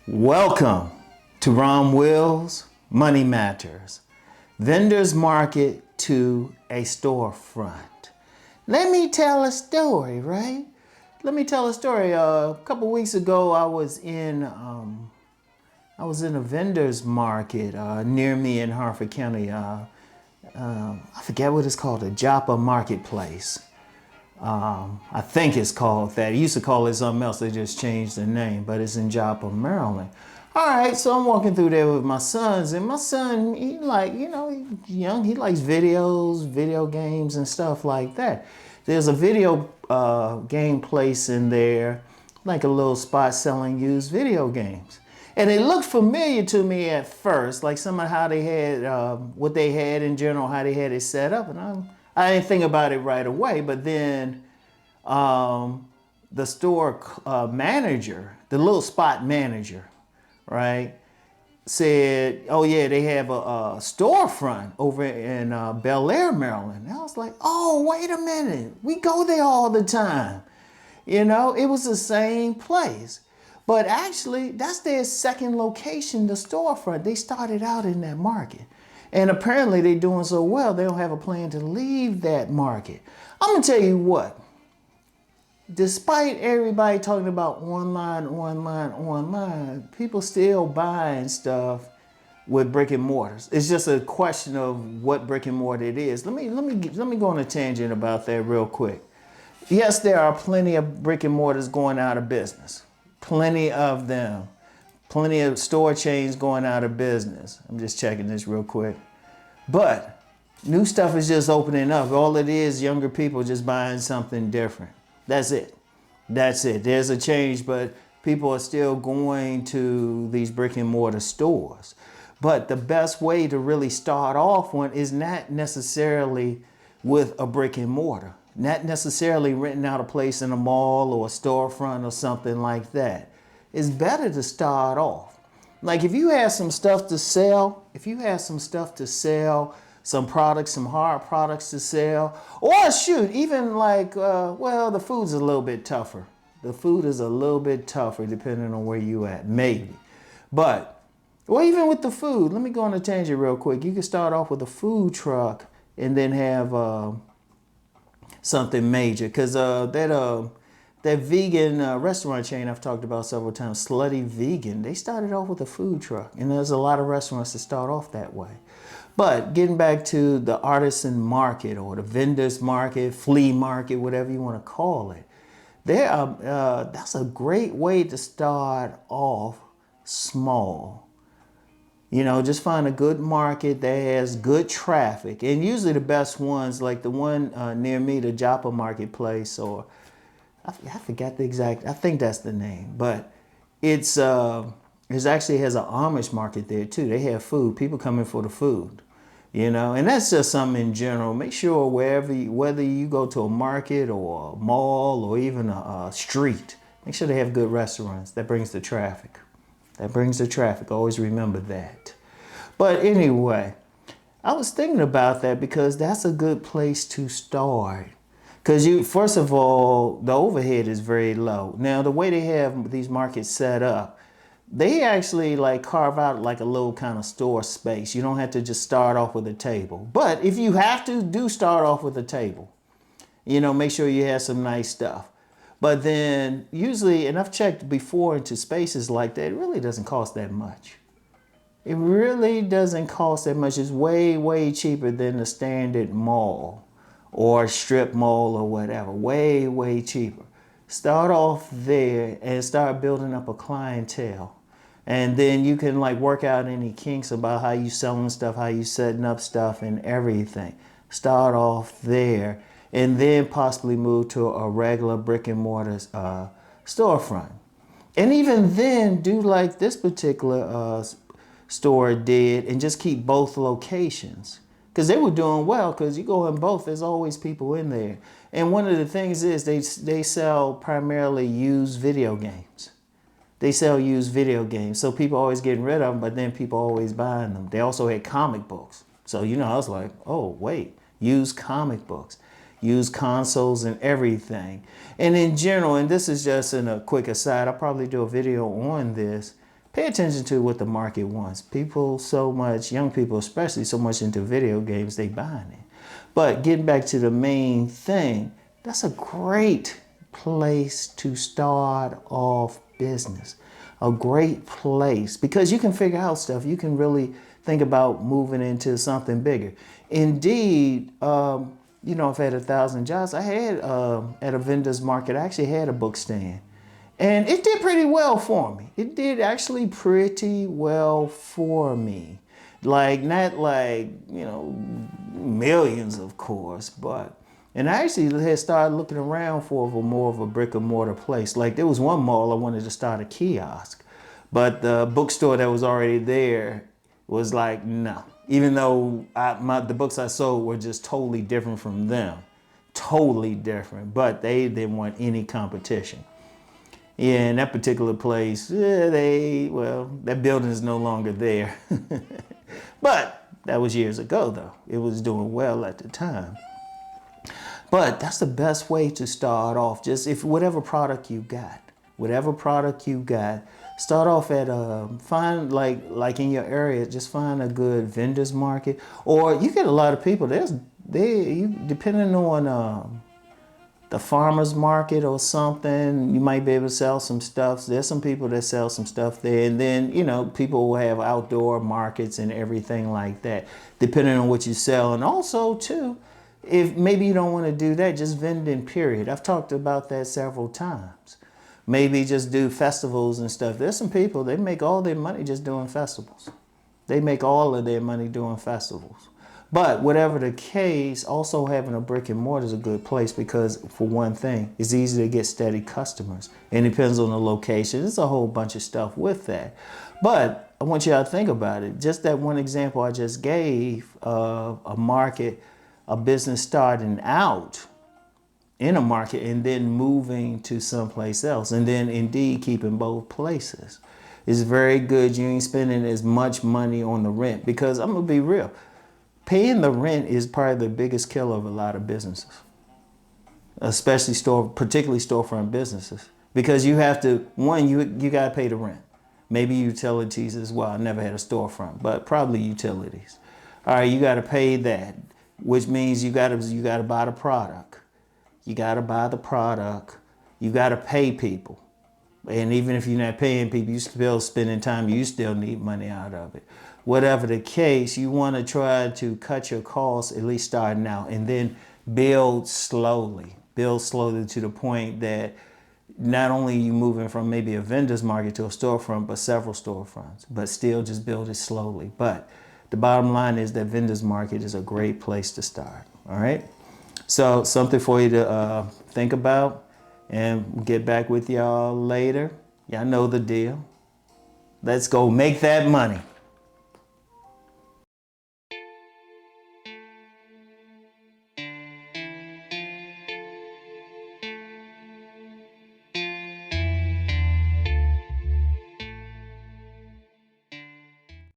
Welcome to Rom Wills Money Matters. Vendors market to a storefront. Let me tell a story, right? Let me tell a story. A couple weeks ago, I was in a vendors market near me in Harford County. I forget what it's called, a Joppa Marketplace. I think it's called that. It used to call it something else. They just changed the name, but it's in Joppa, Maryland. All right, so I'm walking through there with my sons, and my son, he's young. He likes videos, video games, and stuff like that. There's a video game place in there, like a little spot selling used video games. And it looked familiar to me at first, like some of how they had, what they had in general, how they had it set up. And I didn't think about it right away, but then the store manager, the little spot manager, right, said, oh yeah, they have a storefront over in Bel Air, Maryland. And I was like, oh, wait a minute. We go there all the time. You know, it was the same place. But actually, that's their second location, the storefront. They started out in that market. And apparently they're doing so well, they don't have a plan to leave that market. I'm gonna tell you what, despite everybody talking about online, people still buying stuff with brick and mortars. It's just a question of what brick and mortar it is. Let me go on a tangent about that real quick. Yes, there are plenty of brick and mortars going out of business. Plenty of them. Plenty of store chains going out of business. I'm just checking this real quick. But new stuff is just opening up. All it is, younger people just buying something different. That's it. That's it. There's a change, but people are still going to these brick and mortar stores. But the best way to really start off one is not necessarily with a brick and mortar. Not necessarily renting out a place in a mall or a storefront or something like that. It's better to start off. Like if you have some stuff to sell, some products, some hard products to sell, or shoot, even like, the food's a little bit tougher. The food is a little bit tougher depending on where you at, maybe. But, well, even with the food, let me go on a tangent real quick. You can start off with a food truck and then have something major. Because that vegan restaurant chain I've talked about several times, Slutty Vegan, they started off with a food truck. And there's a lot of restaurants that start off that way. But getting back to the artisan market or the vendor's market, flea market, whatever you want to call it, that's a great way to start off small. You know, just find a good market that has good traffic. And usually the best ones, like the one near me, the Joppa Marketplace, or I forgot the exact, I think that's the name, but it actually has an Amish market there too. They have food, people coming for the food, you know, and that's just something in general. Make sure whether you go to a market or a mall or even a street, make sure they have good restaurants. That brings the traffic. Always remember that. But anyway, I was thinking about that because that's a good place to start. Because first of all, the overhead is very low. Now, the way they have these markets set up, they actually like carve out like a little kind of store space. You don't have to just start off with a table. But if you have to, do start off with a table. You know, make sure you have some nice stuff. But then usually, and I've checked before into spaces like that, it really doesn't cost that much. It really doesn't cost that much. It's way, way cheaper than the standard mall or strip mall or whatever. Way, way cheaper. Start off there and start building up a clientele. And then you can like work out any kinks about how you selling stuff, how you setting up stuff and everything. Start off there and then possibly move to a regular brick and mortar storefront. And even then do like this particular store did and just keep both locations. Because they were doing well, because you go in both, there's always people in there. And one of the things is they sell primarily used video games. They sell used video games. So people always getting rid of them, but then people always buying them. They also had comic books. So, you know, I was like, oh, wait, used comic books, used consoles and everything. And in general, and this is just in a quick aside, I'll probably do a video on this, pay attention to what the market wants. People so much, young people especially, so much into video games, they buying it. But getting back to the main thing, that's a great place to start off business. A great place because you can figure out stuff. You can really think about moving into something bigger. Indeed, you know, I've had 1,000 jobs. I had at a vendor's market, I actually had a book stand. And it did pretty well for me. It did actually pretty well for me. Like, not like, you know, millions, of course, but, and I actually had started looking around for more of a brick and mortar place. Like, there was one mall I wanted to start a kiosk, but the bookstore that was already there was like, no. Even though the books I sold were just totally different from them. Totally different, but they didn't want any competition. Yeah, in that particular place, that building is no longer there. But that was years ago, though. It was doing well at the time. But that's the best way to start off. Just if whatever product you got, start off at find like in your area, just find a good vendor's market, or you get a lot of people. Depending on the farmer's market or something, you might be able to sell some stuff. There's some people that sell some stuff there. And then, you know, people will have outdoor markets and everything like that, depending on what you sell. And also, too, if maybe you don't want to do that, just vending, period. I've talked about that several times. Maybe just do festivals and stuff. There's some people, they make all their money just doing festivals. They make all of their money doing festivals. But whatever the case, also having a brick and mortar is a good place because, for one thing, it's easy to get steady customers. And it depends on the location. There's a whole bunch of stuff with that. But I want you to think about it. Just that one example I just gave of a market, a business starting out in a market and then moving to someplace else. And then, indeed, keeping both places is very good. You ain't spending as much money on the rent because I'm going to be real. Paying the rent is probably the biggest killer of a lot of businesses, especially particularly storefront businesses, because you have to, one, you got to pay the rent. Maybe utilities as well. I never had a storefront, but probably utilities. All right, you got to pay that, which means you got to buy the product. You got to buy the product. You got to pay people. And even if you're not paying people, you still spending time, you still need money out of it. Whatever the case, you want to try to cut your costs, at least starting out, and then build slowly. Build slowly to the point that not only you moving from maybe a vendor's market to a storefront, but several storefronts, but still just build it slowly. But the bottom line is that vendor's market is a great place to start, all right? So something for you to think about, and get back with y'all later. Y'all know the deal. Let's go make that money.